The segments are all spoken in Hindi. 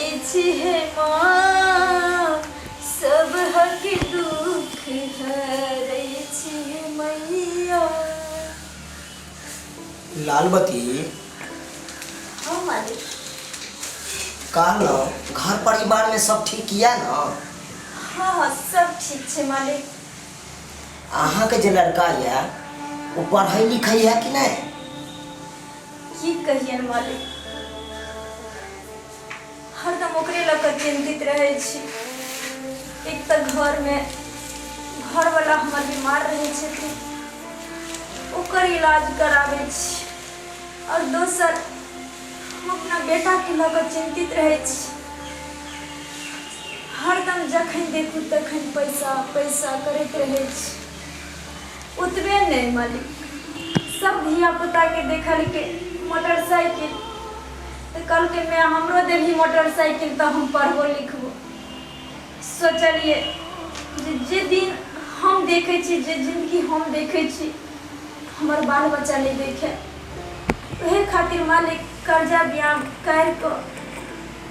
छी है माँ सब हक दुख हरै छी मैया। लालबती हाँ मालिक। कहलो घर परिवार में सब ठीक किया ना? हाँ हाँ सब ठीक है मालिक। अहाँ के जो लड़का है वो पढ़ाई लिखाई है कि नहीं? की कहिए मालिक, हरदम ओकरे लऽ चिंतित रहे छी। एक तो घर में घर वाला हमार बीमार रहे छथिन, ओकर इलाज कराबे छी, और दोसर हम अपना बेटा के लऽ चिंतित रहे छी। हरदम जखन देखू तखन पैसा पैसा करते रहे छी। उतबे नहीं मालिक, सब धिया पुता के देखल के मोटरसाइकिल तो कल के मैं हमरो देवी मोटरसाइकिल तो हम पढ़बो लिखबो। सोचलिए जे दिन हम देखे छी, जे जिंदगी हम देखे छी, हमार बाल बच्चा नहीं देखे। वही खातिर मालिक कर्जा ब्याह कर को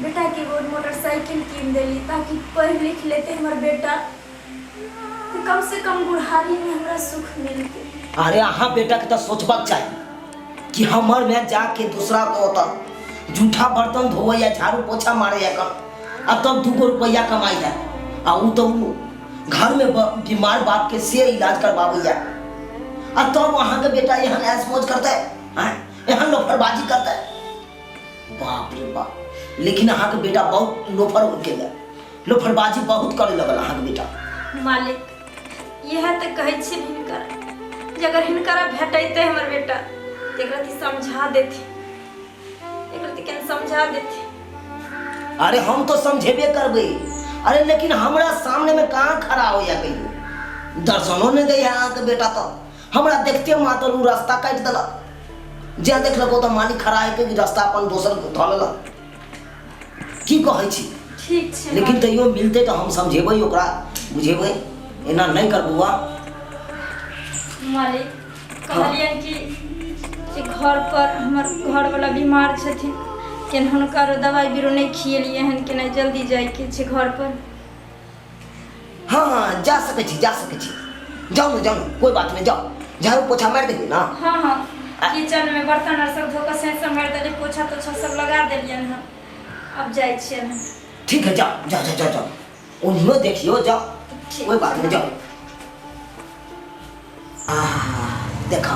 बेटा की वो मोटरसाइकिल कीन देली, ताकि पढ़ लिख लेते हमार बेटा, तो कम से कम बुढ़ारी में हमरा सुख मिलते। अरे अहाँ बेटा के तो सोचबाक चाहिए कि हमर में जाके दूसरा को तो जूठा बर्तन धोवे या झाड़ू पोछा मारे या कर, आ तब 2 रुपया कमाई है, आ वो तो घर में बीमार बाप के से इलाज करवावे या, आ तब वहाँ के बेटा यहाँ ऐश मौज करता है, यहाँ लोफरबाजी करता है। बाप रे बाप, लेकिन अहाँ के बेटा बहुत लोफर हो गया, लोफरबाजी बहुत करे लगल अहाँ के बेटा। मालिक यह तो कहे छी हिनकर, जे अगर हिनकरा भेटैते हमर बेटा तो एकरा ती समझा देते, एकरा ती केन समझा देते। अरे हम तो समझेबे करबे, अरे लेकिन हमरा सामने में कहाँ खड़ा हो या कहियो दर्शनों ने गई है अहाँ के बेटा, तो हमरा देखते मात्र उ रास्ता काट दला, जे देख लगो तो मालिक खड़ा है कि रास्ता अपन दोसर धो लेला। की कहै छी? ठीक छै लेकिन तैयो मिलते तो हम समझेबै, ओकरा बुझेबै, एना नहीं करबुआ। मालिक कहलियन कि घर पर हमर घर वाला बीमार छथिन, केन हुनकर दवाई बीरो नहीं खिएलिए हन कि नहीं जल्दी जाए के छै घर पर। हाँ हाँ जा सके छी, जा सके छी, जाओ ना, जाओ ना, कोई बात नहीं, जाओ, झाड़ू पोछा मार देंगे ना। हाँ हाँ किचन में बर्तन और सब धोकर से मार देली, पोछा तोछा सब लगा देलियन हन, अब जाए छियै हम। ठीक है, जाओ जाओ जाओ जाओ, उन्हीं देखियो, जाओ, कोई बात नहीं, जाओ। देखा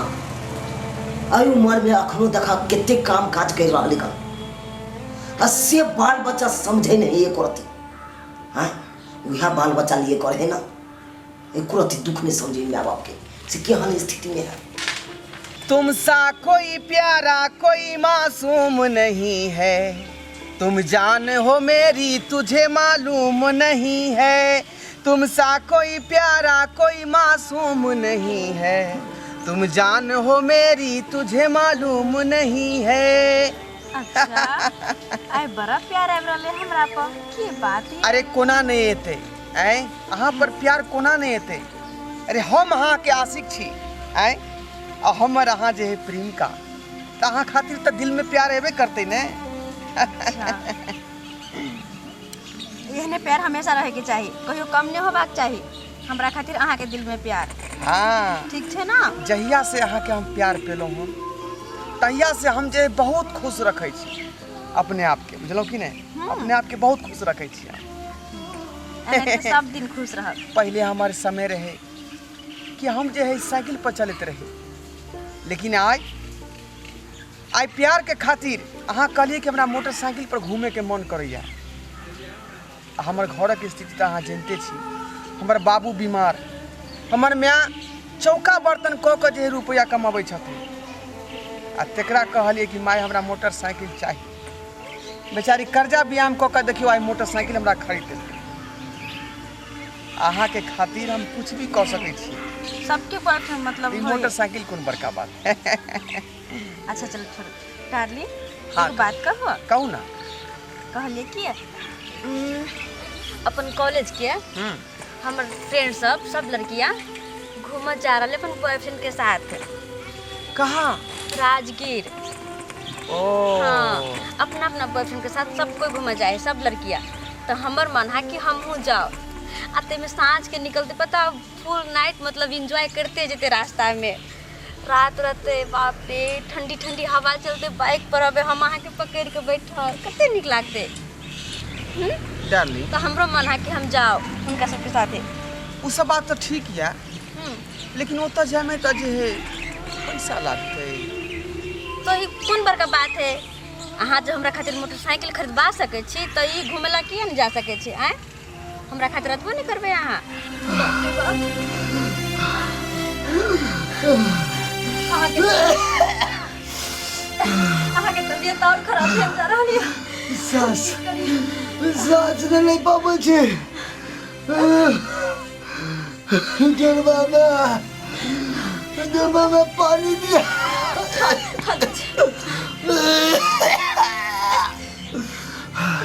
अरे उम्र में अखनो देखा कितने काम काज कर रहा है, अस्से बाल बच्चा समझे नहीं एक रती, हाँ वह बाल बच्चा लिए करे ना, एक रती दुख नहीं समझे माँ बाप के से क्या हाल स्थिति में है। तुम सा कोई प्यारा कोई मासूम नहीं है, तुम जान हो मेरी तुझे मालूम नहीं है। तुम सा कोई प्यारा कोई मासूम नहीं है, तुम जान हो मेरी तुझे मालूम नहीं है। अच्छा आय बड़ा प्यार आबि रहले हमरा पर, की बात है? अरे कोना नहीं एते ऐ अहाँ पर प्यार कोना नहीं एते? अरे हम अहाँ के आशिक छी ऐ, और हमर अहाँ जे है प्रेम का, तो अहाँ खातिर तो दिल में प्यार हेबे करते ने। एहने प्यार हमेशा रहे के चाहिए, कहियो कम नहीं होबाक चाहिए। हमरा खातिर अहाँ के दिल में प्यार, हाँ ठीक है ना? जहिया से अहाँ के हम प्यार पेलो हूँ, तहिया से हम जे बहुत खुश रखे छी अपने आप के, बुझलो कि नहीं? अपने आप के बहुत खुश रखे छी। एहने तो सब दिन खुश रह। पहले हमारे समय रहे कि हम जे है साइकिल पर चलते रहे, लेकिन आज प्यार के खातिर अहाँ कहलिए कि हमरा मोटरसाइकिल पर घूमे के मन करैया। हमर घर के स्थिति तो अहाँ जानते छी, हमर बाबू बीमार, हमर माँ चौका बर्तन कऽ के जे रुपया कमाबै छथिन, आ तेकरा कहलिए कि माय हमरा मोटरसाइकिल चाहिए। बेचारी कर्जा ब्याम कऽ के देखियो आइ मोटरसाइकिल हमरा खरीद देलकै। अहाँ के खातिर हम कुछ भी कह सकै छी। सबके बात मतलब मोटरसाइकिल कौन बड़का बात है। अच्छा चलो छोड़ डार्लिंग, हाँ, एक बात कहू। कहू ना। कहलिए कि अपन कॉलेज के हमर फ्रेंड सब लड़कियां घूमत जा रहे अपन बॉयफ्रेंड के साथ। कहाँ? राजगीर। हाँ, अपना अपना बॉयफ्रेंड के साथ सब कोई घूमे जाए, सब लड़कियाँ। तो हमर मन है कि हमहू जाओ। आते में सांझ के निकलते, पता फुल नाइट मतलब इंजॉय करते जते रास्ता में। रात रहते, बाप रे, ठंडी ठंडी हवा चलते, बाइक पर अबे हम अहाँ के पकड़ के बैठल, कते निक लागते। डार्लिंग, तो हमरो मन है कि हम जाओ उनका सबके साथे। उ सब बात तो ठीक है, लेकिन ओतऽ जाए में तो जे है पैसा लागते। तो ई कौन बड़का बात है? अहाँ जो हमरा खातिर मोटरसाइकिल खरीदवा सके छी, तो ई घुमेला किया नहीं जा सके छी? आए हमरा खातिर अतबो नहीं करबे अहाँ? अहाँ के तबियत और खराब भेल जा रहल है। सांस नहीं पाबे छे। जलवा में पानी दिया।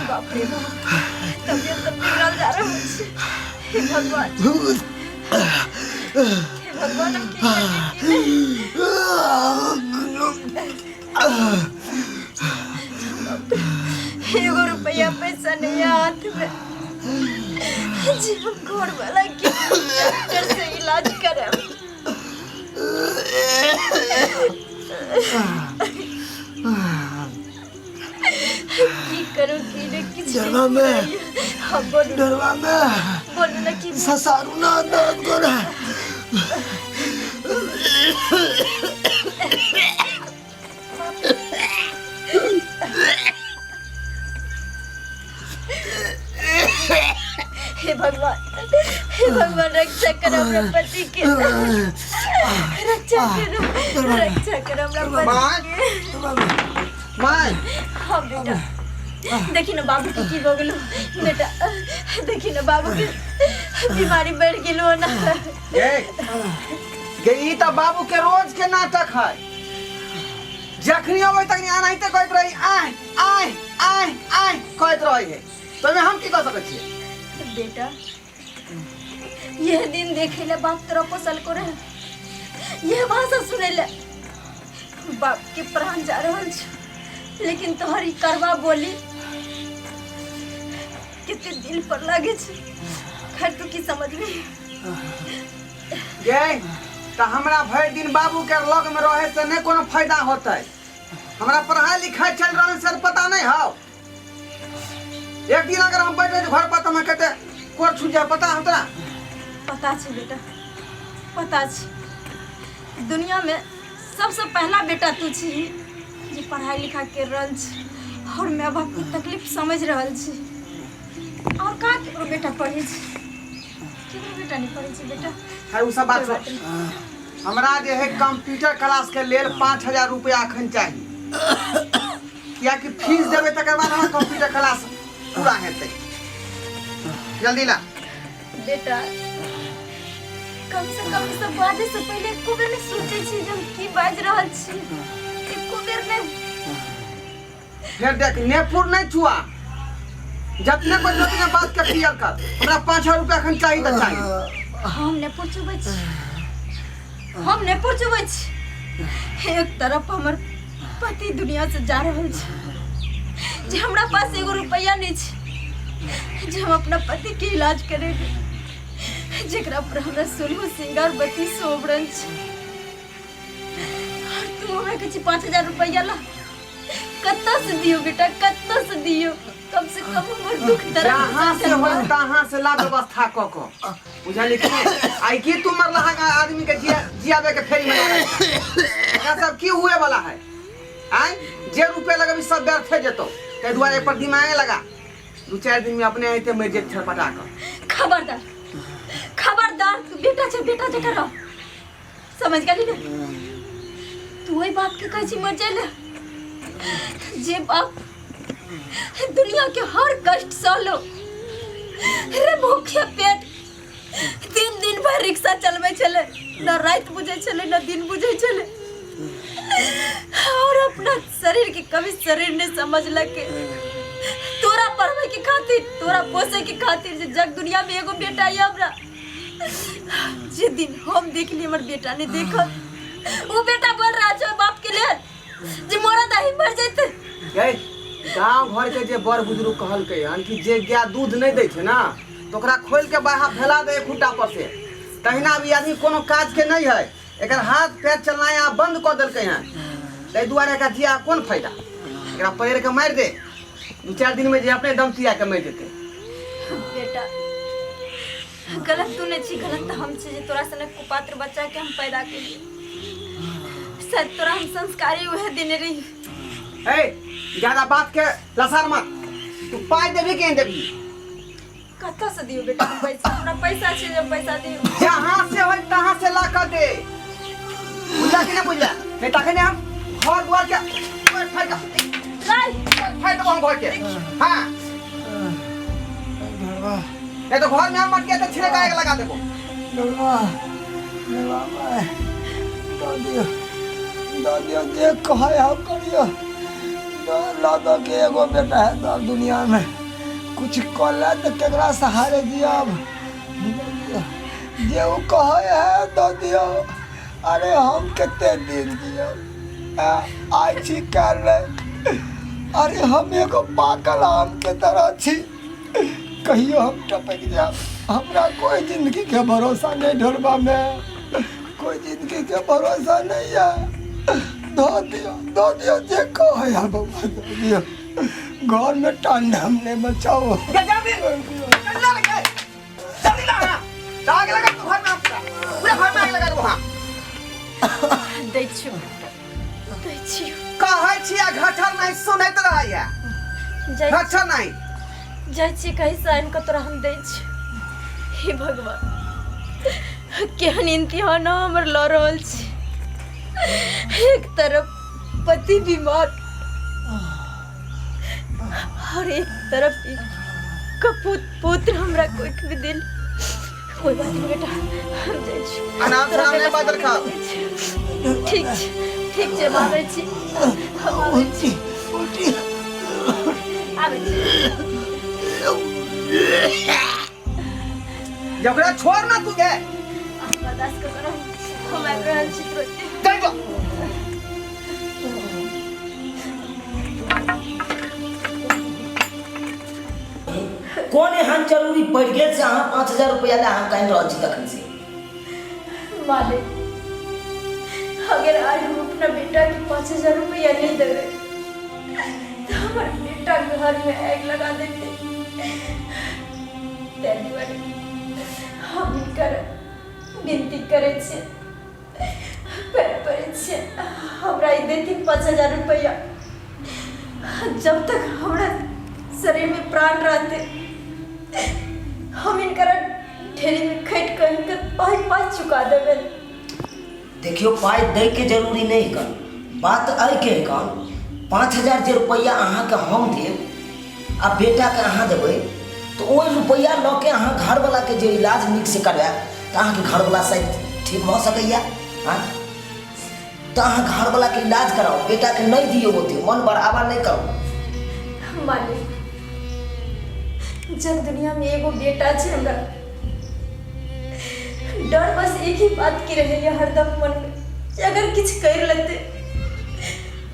बाप रे बाप, तबियत तो बिगड़ल जा रहल है। हे भगवान, हे भगवान, हम की करें? एगो रुपया पैसा नहीं है हाथ में, जी हम घर वाला के डॉक्टर से इलाज कराएं। की करूं की नहीं किसी जलवा में, हम बोलूं डरवा में बोलूं ना कि ससारू ना दर्द करे। हे भगवान रक्षा करो अपने पति के, रक्षा करो अपने पति के। माय, हाँ बेटा, देखी ना बाबू के की हो गेलो बेटा, देखी ना बाबू के बीमारी बढ़ गेलो ना। ई तो बाबू के रोज के नाटक है। जखनी अबै तक अनाहिते कहत रही आय आय आय आय कहत रही है, तो में हम की कर सकै छियै? बेटा, यह दिन देखे ले बाप तेरा पोसल को रहे, यह भाषा सुने ले बाप के प्राण जा रहल छ, लेकिन तोहरी करवा बोली कितने दिल पर लागे छ। खैर तू की समझ में गे तो हमरा भर दिन बाबू के लग में रहे से नहीं कोनो फायदा होता है। हमरा पढ़ाई लिखाई चल रहा है, सर पता नहीं हो। एक दिन अगर हम बैठे घर पर तो मैं कहते कोर छूट जाए, पता है तोरा? पता छ बेटा, पता छ। दुनिया में सबसे पहला बेटा तू छी जे पढ़ाई लिखाई कर रहल छी और माँ बाप की तकलीफ समझ रहल छी। और का केकरो बेटा पढ़े छी, केकरो बेटा नहीं पढ़े छी बेटा। है उ सब बात छोड़। हमरा जे है कंप्यूटर क्लास के लेल 5000 रुपया अखन चाहिए, क्या कि फीस देबे तकर बाद हमरा कंप्यूटर क्लास पूरा हेतै। जल्दी ला बेटा, कम से कम सब बाजे से पहले एको बेर नहीं सोचे छी जे हम की बाज रहल छी, एको बेर नहीं। फिर देख नेपुर नहीं छुआ, जतने पर जतने बात के क्लियर कर। हमरा 5000 रुपया अखन चाहिए तो चाहिए। हम नहीं पूछबै छी, हम नहीं पूछबै छी। एक तरफ हमर पति दुनिया से जा रहल छै, जे हमरा पास एगो रुपया नहीं छै जे हम अपना पति के इलाज करेंगे, जेकरा पर हमरा सोलहो सिंगार बत्ती सोबरन छै। और तू हमरा कह 5000 रुपया ला, कत्ता से दियो बेटा, कत्ता से दियो? कम से कम हमर दुख दर्द जहाँ से हो तहाँ से ला व्यवस्था क क बुझली कि आई की तुम मरला आदमी के जियाबे के फेरी में एकरा सब की हुए वाला है? आई जे रुपए लगबी सब व्यर्थ जेतो, ते दुआरे पर दिमागे लगा। 2-4 दिन में अपने आते मर जे छरपटा क। खबरदार, खबरदार, तू बेटा छ, बेटा जकर रह, समझ गेली ना? तू वही बाप के कह छी मर जाले, जे बाप दुनिया के हर कष्ट सहलो रे, भूखे पेट दिन दिन भर रिक्शा चलबे चले, न रात बुझे चले न दिन बुझे चले, और अपना शरीर के कभी शरीर ने समझ लगे। तोरा पढ़वे के खातिर, तोरा पोसे के खातिर जे जग दुनिया में एगो बेटा है हमरा, जे दिन हम देख ली हमर बेटा ने देखल, वो बेटा बोल रहा है बाप के लिए जे मोरा दाही मर जैते। गए गांव घर के जे बड़ बुजुर्ग कहलकै हन कि जे गाय दूध नहीं दै छै ना तो ओकरा खोल के बाहर फैला दे खूंटा पर से, तहिना भी आदमी कोनो काज के नहीं है, एकर हाथ पैर चलना यहाँ बंद कर देलकै हन, ताहि दुआरे एकर जिया कोन फायदा। एकरा पैर के मारि दे, 2-4 दिन में जे अपने दम सिया के मर जेतै। बेटा गलत तू नहीं छी, गलत तो हम छी जे तोरा सने कुपात्र बच्चा के हम पैदा केलिए। शायद तोरा हम संस्कारी वह दिन रही। ए ज्यादा बात के लसार मत, तू पाई देबी के देबी? कत्ता से दियो बेटा पैसा? हमरा पैसा छै, जब पैसा दियो जहाँ से होय तहाँ से ला कर दे, बुझला कि नहीं बुझला? नहीं ताके ने हम घर द्वार के फाड़ हम घर के। हाँ नहीं तो घर में हम मटके तो छिड़का के लगा देबो। दादियो जे कहे हम करियो। लादो के एगो बेटा है तो दुनिया में कुछ कले तो केकरा सहारे दियब। जे वो कहे है दादियो, अरे हम कितने दिन दियब, आई छी कर ले। अरे हम एगो पाकल आम के तरह छी, कहियो हम टपक जाब। हमरा कोई जिंदगी के भरोसा नहीं ढोलबा में, कोई जिंदगी के भरोसा नहीं है। दो दियो जे कहे है बाबा, दो दियो। घर में ठंडा हमने बचाओ। जल्दी लगा, जल्दी लगा, आग लगा तू घर में, पूरे घर में आग लगा दो। हाँ दै छी दै छी, कहे छिया घटर नहीं सुनैत रहैया, घटर नहीं जाइ छी कहीं साइन को तोरा हम दै छी। हे भगवान केहन इम्तिहान हमर लऽ रहल छी। एक तरफ पति बीमार और एक तरफ कपूत पुत्र हमरा कोई भी दिल। कोई बात नहीं बेटा, हम जाइ छी। अनाथ सामने बात रखा। ठीक छै आबै छी, हम आबै छी। आबै छी। जकरा छोड़ ना तू गए, बर्दाश्त करो, हम आबि रहल छी तुरंते। चल जो। कौन एहन जरूरी पड़ गेल से अहाँ 5000 रुपया ले अहाँ कहीं रहल छी तखन से? मालिक अगर आज हम अपना बेटा के 5000 रुपया नहीं देवे तो हमारे बेटा घर में आग लगा देते। हम इनकर विनती करे छे, हमरा ई देती 5000 रुपया। जब तक हमरा शरीर में प्राण रहते हम इनकर ढेरी में खट कर इनकर पाई चुका देवे। देखियो पाई दे के जरूरी नहीं कर, बात आई के कन 5000 जे रुपया अहाँ के हम देब आ बेटा के अहाँ देबै तो ओहि रुपया लऽ के अहाँ घर वाला के जे इलाज नीक से करबा तो अहाँ के घर वाला शायद ठीक भऽ सकैया। हाँ तो अहाँ घर वाला के इलाज कराओ, बेटा के नहीं दियो होते, मन बराबर नहीं करो। मालिक जब दुनिया में एगो बेटा छे हमरा डर बस एक ही बात की रहे हरदम मन में कि अगर कुछ कर लेते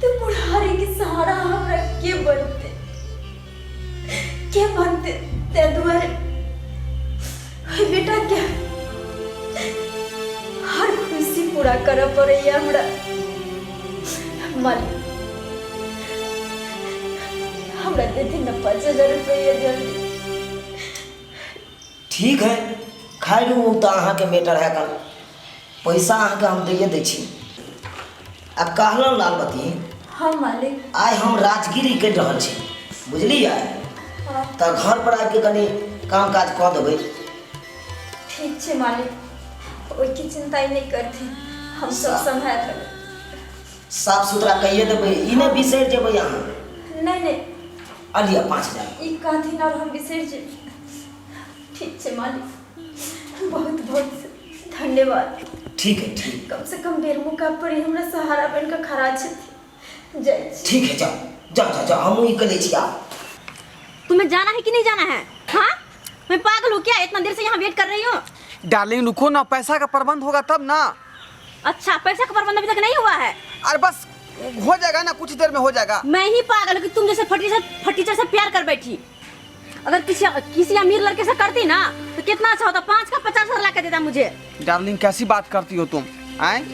तो बुढ़ारी के सहारा हमरा के बनते ते दुआरे बेटा के हर खुशी पूरा कर पड़े हमरा। मालिक हमरा देती न 5000 रुपया जल्दी। ठीक है खाई लू तो अहाँ के मेटर है कल पैसा अहाँ के हम दिए दै छी। अब कहलहुँ लालबती हाँ मालिक आइ हम राजगिरी कर रहल छी, बुझलियै? हाँ तो घर पर आके कनी काम काज कऽ देबै। ठीक छै मालिक, ओहिके चिंता ही नहीं करते, हम सब संभाल लेबै। साफ सुथरा कहिए देबै, ई नहीं बिसरि जेबै अहाँ। नहीं अलिया 5000 ई कहथिन और हम बिसरि जेबै। ठीक छै मालिक, बहुत बहुत धन्यवाद। ठीक है ठीक, कम से कम बेर मुका पर ही हमरा सहारा बनकर खड़ा छथि। जय छी। ठीक है जाओ जाओ जाओ जाओ, हम ही कले छी। आप तुम्हें जाना है कि नहीं जाना है? हाँ मैं पागल हूँ क्या, इतना देर से यहाँ वेट कर रही हूँ। डार्लिंग रुको ना, पैसा का प्रबंध होगा तब ना। अच्छा पैसा का प्रबंध अभी तक नहीं हुआ है? अरे बस हो जाएगा ना, कुछ देर में हो जाएगा। मैं ही पागल कि तुम जैसे फटीचर से प्यार कर बैठी। अगर किसी अमीर लड़के से करती ना तो कितना अच्छा होता, 5 का 50 ला के देता मुझे। डार्लिंग कैसी बात करती हो तुम? आए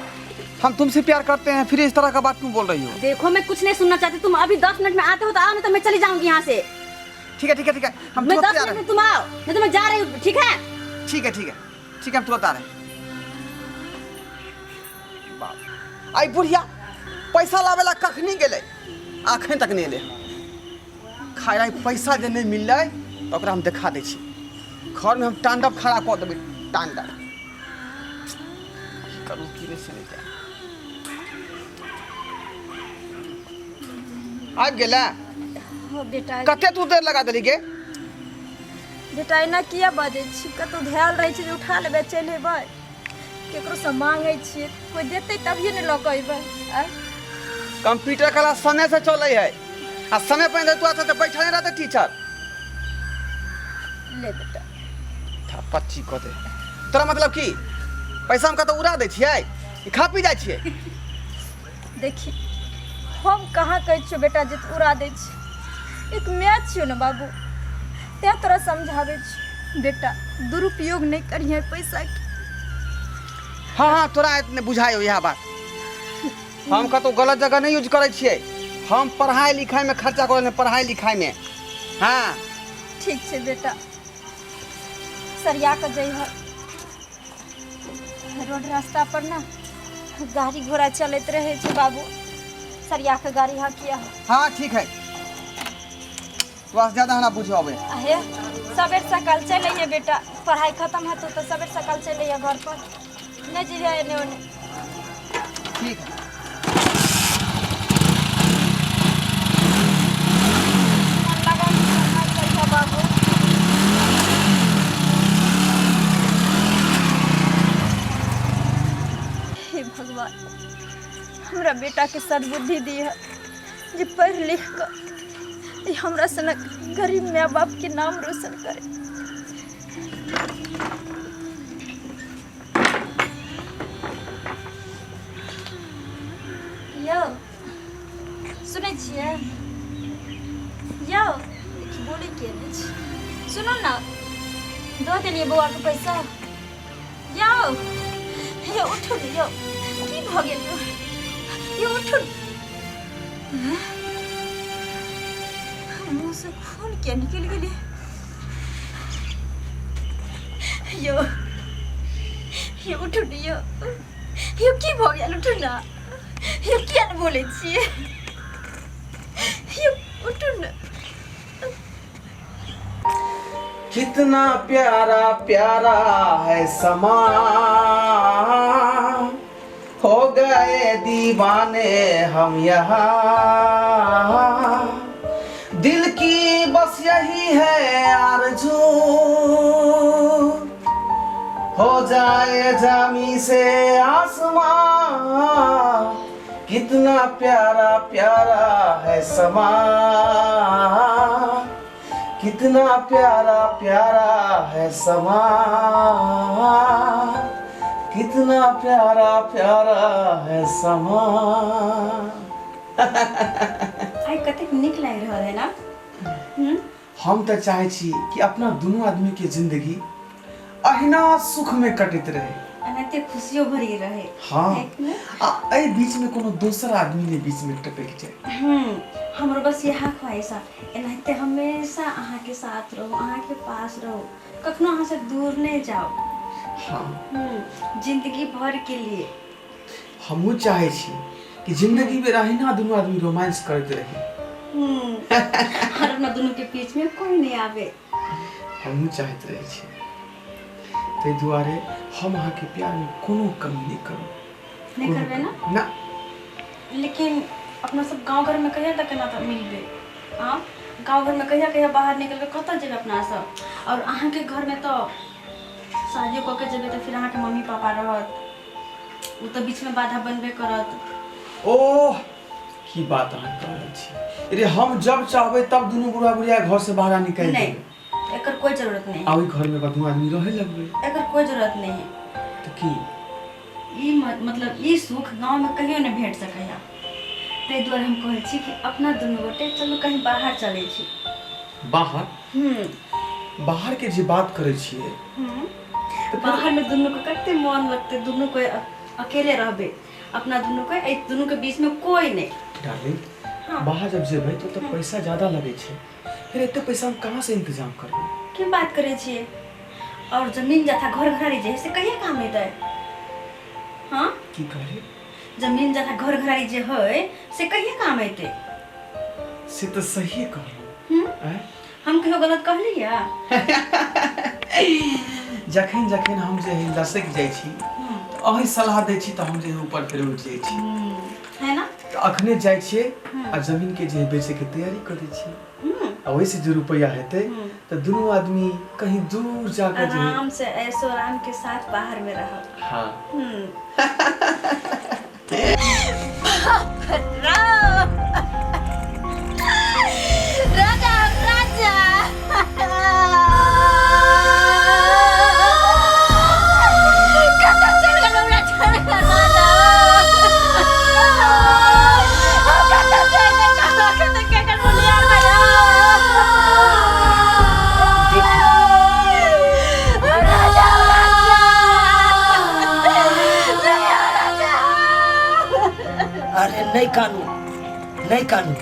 हम तुमसे प्यार करते हैं, फिर इस तरह का बात क्यों बोल रही हो? देखो मैं कुछ नहीं सुनना चाहती, तुम अभी 10 मिनट में आते हो तो आओ, नहीं तो मैं चली जाऊंगी यहाँ से। ठीक है ठीक है ठीक है, हम मैं तुरंत 10 आ मिनट रहे में तुम आओ, नहीं तो मैं जा रही हूँ। ठीक है हैं। ठीक है ठीक है ठीक है, हम तुरंत आ रहे हैं। बाप आई बुढ़िया पैसा लावेला कखनी गेले, आँखें तक नहीं ले। खाए रही पैसा जे नहीं मिल रहा तो ओकरा हम दिखा दै छी। घर में हम टांडव खड़ा कऽ देबै, टांडव करू की रे से नहीं जाए। आबि गेला? हो बेटा कते तू देर लगा देली गे? बेटा एना किया बाजै छी? कतौ ध्यान रहै छै जे उठा लेबै चलि अयबै, केकरो से मांगै छियै, कोई देतै तभिए ने लऽ कऽ अयबै। कंप्यूटर क्लास समय से चलै है, आ समय पर तू आता तो बैठा नहीं रहता टीचर। ले बेटा थप्पची कऽ दे। तोरा मतलब की पैसा हम कतौ उड़ा दै छियै, कि खा पी जाइ छियै? देखी हम कहाँ कहै छियौ बेटा जे तू उड़ा दै छी, एक मैच छियौ ने बाबू, तें तोरा समझाबै छी बेटा दुरुपयोग नहीं करिहे पैसा के। हाँ हाँ तोरा इतने बुझाई यह बात। हम कतौ गलत जगह नहीं यूज करै छियै, हम पढ़ाई लिखाई में खर्चा करै, पढ़ाई लिखाई में। हाँ ठीक छै बेटा, सरिया के जइह। रोड रास्ता पर ना गाड़ी घोड़ा चलत रहे छै बाबू, सरिया के गाड़ी हाँ किया हो। हाँ ठीक है, बस ज्यादा ना बुझावे। आहे सबेर सकाल चल अइहे बेटा, पढ़ाई खत्म हेतौ तो सबेर सकाल चल अइहे घर पर, नहीं जइहे एने ओने। ठीक है लगा के पढ़ाई करिहे बाबू। हे भगवान हमरा बेटा के सद्बुद्धि दी है जे पढ़ लिख कर हमरा सनक गरीब माँ बाप के नाम रोशन करे। यो सुनै छियै यो बोले के नहीं छी, सुनो ना दो देलिए बौआ के पैसा। यो यो उठो ने यो, की भ गेल यो उठो। मुँह से खून क्या निकल गए? यो उठो ने यो की भ गेल? उठो ना यो किया न बोले छिए? यो उठो ना। कितना प्यारा प्यारा है समा, हो गए दीवाने हम यहाँ। दिल की बस यही है आरज़ू, हो जाए जामी से आसमां। कितना प्यारा प्यारा है समा, कितना प्यारा प्यारा है समा, कितना प्यारा प्यारा है समा। आई कतेक नीक लागि रहल है ना? हम तो चाहे छी कि अपना दोनों आदमी के जिंदगी अहिना सुख में कटित रहे, एनाते खुशियों भरी रहे। हाँ है कि ना? ए बीच में कोनो दोसर आदमी ने बीच में टपक जाए। हमरो बस यह ख्वाहिश है, एनाते हमेशा अहाँ के साथ रहो, अहाँ के पास रहो, कखनो अहाँ से दूर नहीं जाओ। हाँ जिंदगी भर के लिए हमहू चाहे छी कि जिंदगी में अहिना दोनों आदमी रोमांस करते रहे। और अपना दोनों के बीच में कोई नहीं आवे। हमहू चाहते रहे छी, ताहि दुआरे हम अहाँ के प्यार में कोनो कमी नहीं करू। नहीं करबे ना? ना। लेकिन अपना सब गांव घर में कहिया तक ना मिलबे? हाँ गांव घर में कहिया बाहर निकलबे, कत जेबे अपना सब? और अहाँ के घर में तो शादी कऽ के जेबे तो फिर अहाँ के मम्मी पापा रहत, वो तो बीच में बाधा बनबे करत। ओह की बात अहाँ कह रहल छी? अरे हम जब चाहबे तब दोनों बुढ़ा बुढ़िया घर से बाहर निकल नहीं, जेबे। एकर कोई जरूरत नहीं। आ ओई घर में कतनो आदमी रहे लगबे। एकर कोई जरूरत नहीं है। तो की मतलब ई सुख गांव में कहियो नहीं भेट सकैया। ताहि दुआरे हम कहै छी कि अपना दुनू गोटे चलू कहीं बाहर चलै छी। बाहर बाहर के जे बात करे छिए बाहर में दुनू को कते मन लगते, दुनू को अकेले रहबे, अपना दुनू को दुनू के बीच में कोई नहीं। डार्लिंग बाहर जब जेबै तो पैसा ज्यादा लगे छे, फिर इतने पैसा हम कहाँ से इंतजाम करबै? की बात करे छिए? और जमीन जथा घर घरारी जे से कहिया काम हेतै? हाँ की करे? जमीन जथा घर घरारी जे है से कहिया काम हेतै? से तो सही कहलू। हम कहियो गलत कहली या? जखन जखन हम जे लसक जाइ छी अही सलाह दै छी तो हम जे ऊपर फिर उठ जाइ छी, है ना? तो अखने जाइ छिए आ जमीन के जे बेचे के तैयारी करे छी। आ वैसे जो रुपया हेतै तो दोनों आदमी कहीं दूर जाकर जे आराम से ऐशो आराम के साथ बाहर में रहो। हाँ राजा राजा अरे नहीं कानू, नहीं कानू।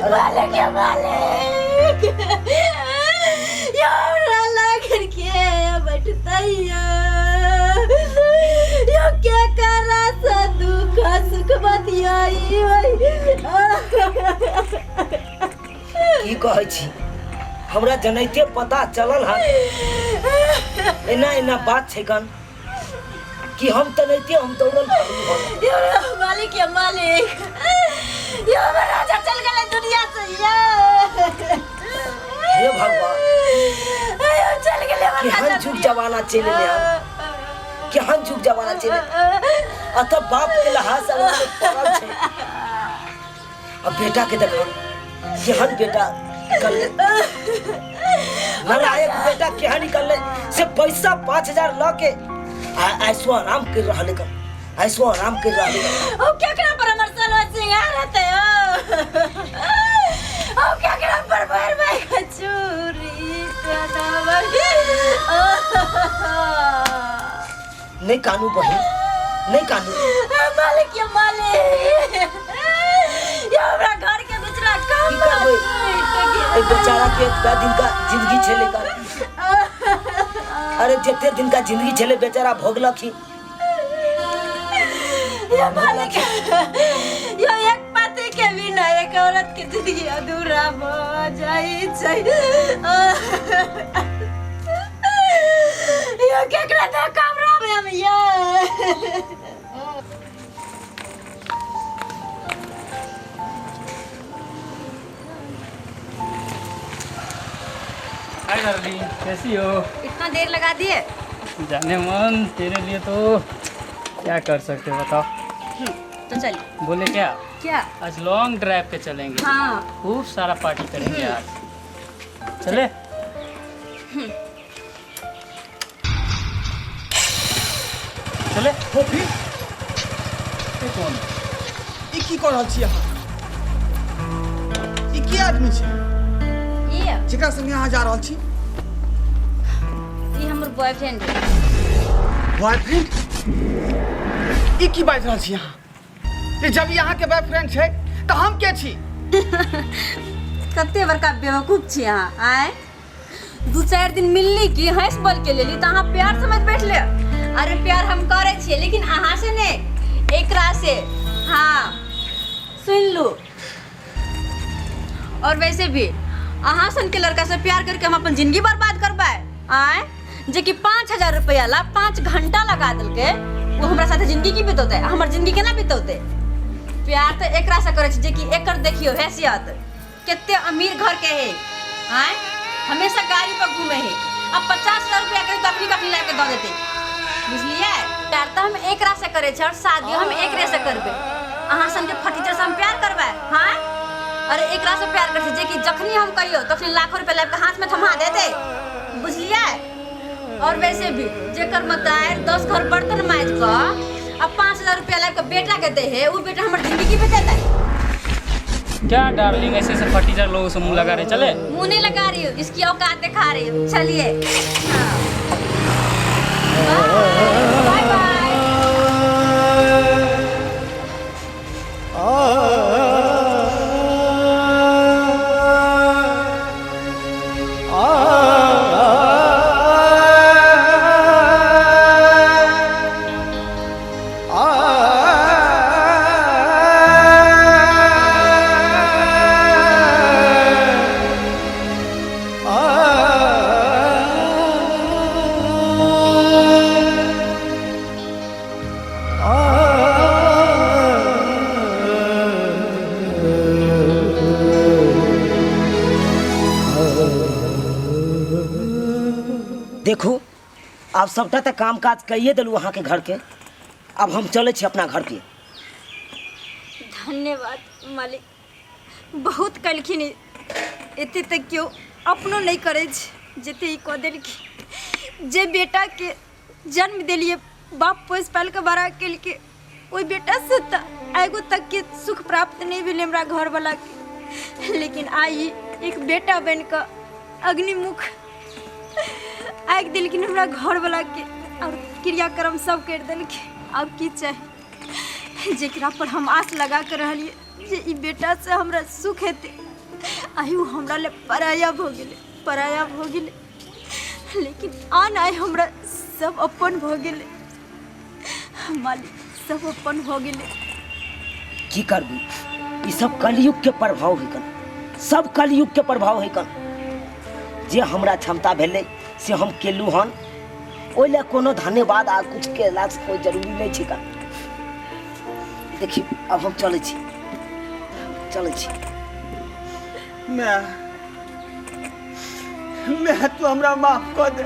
मालिक या मालिक या ला करके बैठतैया यो क्या करा सा दुख सुख बतियाई की कहै छी? हमरा जनैते पता चलल हन एना एना बात छै कन कि हम तो नहीं थे, हम तो मालिक या मालिक यो राजा चल गए दुनिया से हे भगवान चल गए केहन जुग जमाना चले हम, केहन जुग जमाना चले। अतः बाप के लहाज अगला में पड़ल छै। अब बेटा के देखो केहन बेटा निकल नालायक बेटा केहन निकल से पैसा 5000 ल के ऐसो आराम कर रहा लेकर, ऐसो आराम कर रहा लेकर। ओ क्या करा पर हमर सलवा सिंगार रहते ओ क्या करा पर भर भाई कचूरी सदावर नहीं कानू बहन, नहीं कानू। मालिक या मालिक ये हमरा घर के दूसरा काम करबै? ए बेचारा के इतना दिन का जिंदगी छे लेकर, अरे जितने दिन का जिंदगी छे बेचारा भोगलक ही। ये मालिक यो एक पति के बिना एक औरत की जिंदगी अधूरा हो जाई छै। यो केकरा तो कमरा में हम ये हाय डार्लिंग, कैसी हो? इतना देर लगा दिए? जाने मन, तेरे लिए तो क्या कर सकते बताओ। तो चलिए। बोले क्या? क्या? आज लॉन्ग ड्राइव पे चलेंगे। हाँ खूब सारा पार्टी करेंगे आज। चले? चले? हो फिर ये कौन? ई की कर रहल छी अहाँ? ई के आदमी छै ये जेकरा संगे अहाँ जा रहल छी? ये हमर बॉयफ्रेंड है। बॉयफ्रेंड? ई की बाजि रहल छी अहाँ? कि जब यहाँ के बॉयफ्रेंड छै तो हम के छी? कते बड़का बेवकूफ छी अहाँ। आए 2-4 दिन मिलली की हंस बोल के लेली तो अहाँ प्यार समझ बैठले। अरे प्यार हम करे छिए लेकिन अहाँ से ने एकरा से। हाँ सुन लू। और वैसे भी अहाँ सन के लड़का से प्यार करके हम अपन जिंदगी बर्बाद करबाए। आए जे कि 5000 रुपया ला 5 घंटा लगा दिल के वो हमरा साथे जिंदगी की बितौते, हमर जिंदगी केना बितौते? प्यार तो एकरा से करे छी जे कि एकर देखियो हैसियत कितने अमीर घर के है। आए हमेशा गाड़ी पर घूमे है। अब 50,000 रुपया के तो अपनी लाके दे देते। बुझलिए? प्यार तो हम एकरा से करे छ और शादी हम एकरे से करबे। अहाँ सन के फटीचर से हम प्यार करबे। हां अरे एकरा से प्यार करते जे कि जखनी हम कहियो तखनी लाखों रुपया लेके हाथ में थमा देते। बुझलिए? और वैसे भी जेकर मतार 10 घर बर्तन माज क अब 5000 रुपया लाके बेटा के दे है, वो बेटा हमारी जिंदगी बचाता है। क्या डार्लिंग ऐसे ऐसे फटीचर लोगों से मुंह लगा रहे, चले? मुंह नहीं लगा रही हूँ, इसकी औकात दिखा रही हूँ। चलिए बाय बाय। देखू अब सबटा तक काम काज कहिए दिलू अहाँ के घर के। अब हम चले छी अपना घर पे। धन्यवाद मालिक, बहुत कलखिन एते तक क्यों अपनो नहीं करे जते ही कह देलखिन। जे बेटा के जन्म दिलिए, बाप पोस पाल के बड़ा केल के, ओई बेटा से त एगो तक के सुख प्राप्त नहीं भेल हमरा घर वाला के। लेकिन आई एक बेटा बन के अग्निमुख आग दिलखिन हमरा घर वाला के, और क्रियाक्रम सब कर दिलखिन। अब की चाहे जेकरा पर हम आस लगा कर रहलिए जे ई बेटा से हमरा सुख हेते, आयु हमरा ले पराया भ गेले, पराया भ गेले। लेकिन आन आय हमरा सब अपन भ गेले मालिक, सब अपन भ गेले। की करबू, ई सब कलयुग के प्रभाव है कन, सब कलयुग के प्रभाव है कन। जे हमरा क्षमता भेले से हम केलू हन, ओइले कोनो धन्यवाद आ कुछ के लाज कोई जरूरी नहीं छै कन। देखिए अब हम चले छी, चले छी। मैं तू हमरा माफ कर दे,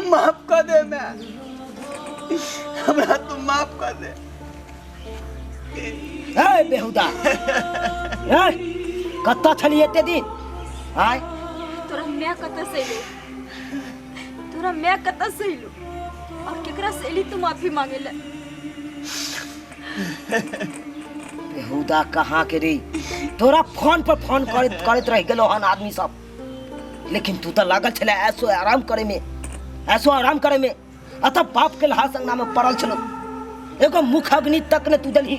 माफ कर दे। मैं हमरा तू माफ कर दे। ए बेहुदा, ए कत्ता छली एते दिन? आय तोरा मैं कत से एलू, तोरा मैं कत से एलू, और केकरा से एली तू माफी मांगे ले? बेहुदा कहाँ के रे? तोरा फोन पर फोन करत रह गेलो हन आदमी सब, लेकिन तू तो लागल छले ऐसो आराम करे में, ऐसो आराम करे में। अतः बाप के लहा संगना में पड़ल छलो, एगो मुख अग्नि तक ने तू दलही।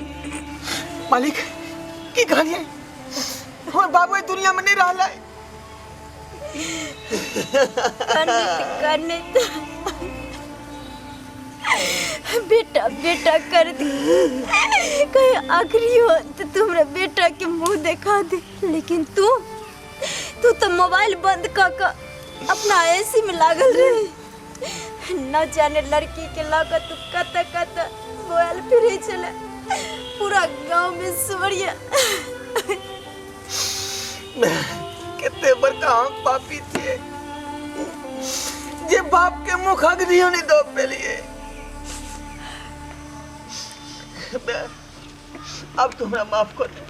मालिक की कहानी हमर बाबू दुनिया में नहीं रहला। करने बेटा बेटा कर दे, कहीं आखिरी हो तो तुम्हारा बेटा के मुंह दिखा दे। लेकिन तू तो मोबाइल बंद कर अपना एसी में लागल रहे, न जाने लड़की के लाकर तू कत मोबाइल फिरे चले, पूरा गांव में सुवरिया। कितने बड़का हम पापी थे, जे बाप के मुख अग्नियों नहीं दो पे लिए। अब तुमरा माफ कर दे,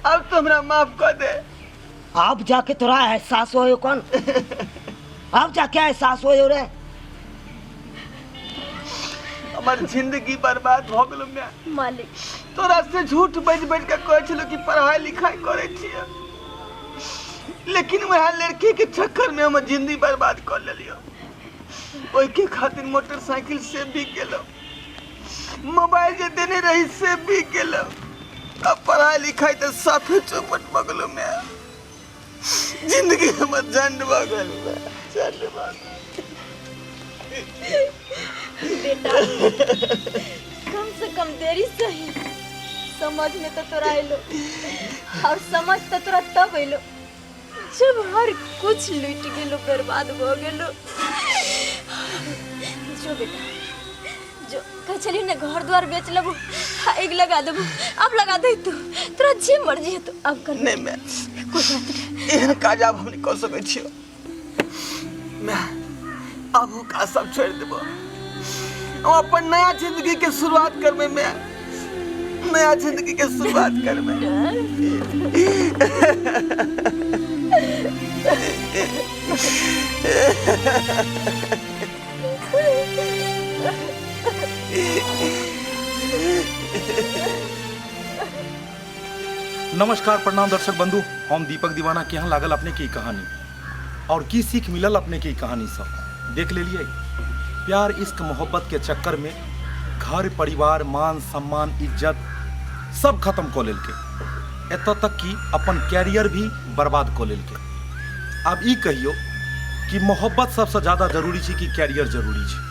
अब तुमरा माफ कर दे। अब जाके तोरा एहसास होयो कौन? अब जाके एहसास होयो रे? हमार जिंदगी बर्बाद हो गेलो। मैं मालिक तोरा से झूठ बैठ के कहै छलो कि पढ़ाई लिखाई करे छियै, लेकिन वह लड़की के चक्कर में हम जिंदगी बर्बाद कर लेलियो। ओइ के खातिर मोटरसाइकिल से बिक गेलो, मोबाइल जे देने रही से बिक गेलो। अब पढ़ाई लिखाई तो साफे चौपट बगलो में, जिंदगी हमर झंड बगल में झंड बगल। बेटा कम से कम देरी सही समझ में तो तोरा आइलो, और समझ तो तोरा तब आइलो जब हर कुछ लूट गेलो, बर्बाद हो गेलो। जो बेटा जो कह चली ना घर द्वार बेच लेबू, आग लगा देबू, अब लगा दे तू, तोरा जे मर्जी है तो अब कर। नहीं मैं कोई बात नहीं, एहन काज अब हम नहीं कर सकै छियो। मैं अब वो का सब छोड़ देबो, हम अपन नया जिंदगी के शुरुआत करबे। मैं नया जिंदगी के शुरुआत करबे। नमस्कार प्रणाम दर्शक बंधु, हम दीपक दीवाना के यहाँ लागल अपने की कहानी और की सीख मिलल अपने की कहानी सब देख ले लिए। प्यार इश्क मोहब्बत के चक्कर में घर परिवार मान सम्मान इज्जत सब खत्म को लेल के, एतऽ तक कि अपन कैरियर भी बर्बाद को लेल के। अब ई कहियो कि मोहब्बत सबसे ज़्यादा जरूरी छै कि कैरियर जरूरी छै।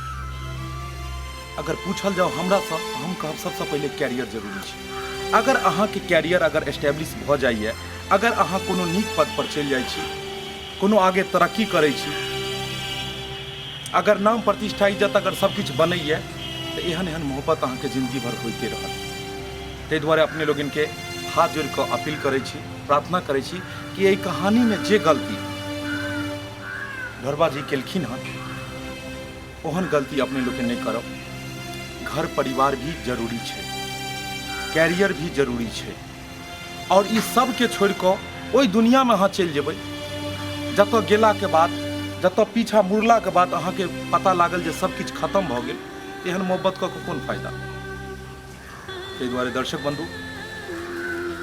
अगर पूछल जाओ हमरा से, हम कहब सबसे पहले कैरियर जरूरी छै। अगर अहाँ के कैरियर अगर एस्टेब्लिश भ जाइए, अगर अहाँ कोनो नीक पद पर चलि जाइ छी, कोनो आगे तरक्की करै छी, अगर नाम प्रतिष्ठा इज्जत अगर सब किछु बनैए तो एहन एहन मोहब्बत अहाँ के जिंदगी भर होइते रहत। ताहि दुआरे अपने लोगन के हाथ जोड़ कऽ अपील करै छी, प्रार्थना करै छी कि एहि कहानी में जे गलती ढोरबा जी केलखिन हन ओहन गलती अपने लोग नहीं करब। घर परिवार भी जरूरी है, कैरियर भी जरूरी है और इस सब के छोड़ कऽ ओहि दुनिया में अहाँ चलि जेबै जतऽ गेला के बाद, जतऽ पीछा मुड़ला के बाद अहाँ के पता लागल जे सब किछु खत्म भ गेल, एहन मोहब्बत कऽ के कोन फायदा। ताहि दुआरे दर्शक बंधु,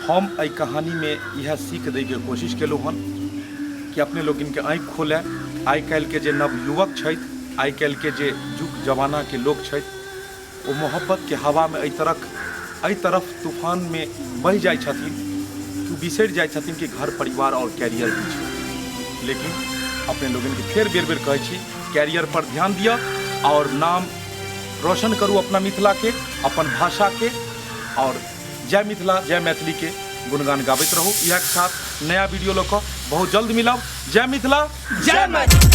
हम एहि कहानी में यह सीख दै के कोशिश केलहुँ हन कि अपने लोगन के आँखि खोले। आइ काल्हि के जे नवयुवक छथि, आइ काल्हि के जे युग जमाना के लोग छथि, वो मोहब्बत के हवा में एहि तरफ तूफान में बहि जाइ छथिन कि बिसरि जाइ छथिन कि घर परिवार और कैरियर भी छै। लेकिन अपने लोगन के फेर बेर बेर कहै छी, कैरियर पर ध्यान दिअ और नाम रोशन करू अपना मिथिला के, अपन भाषा के, और जय मिथिला जय मैथिली के गुणगान गाबैत रहू। इएह के साथ नया वीडियो लऽ कऽ बहुत जल्द मिलब। जय मिथिला जय मैथिली।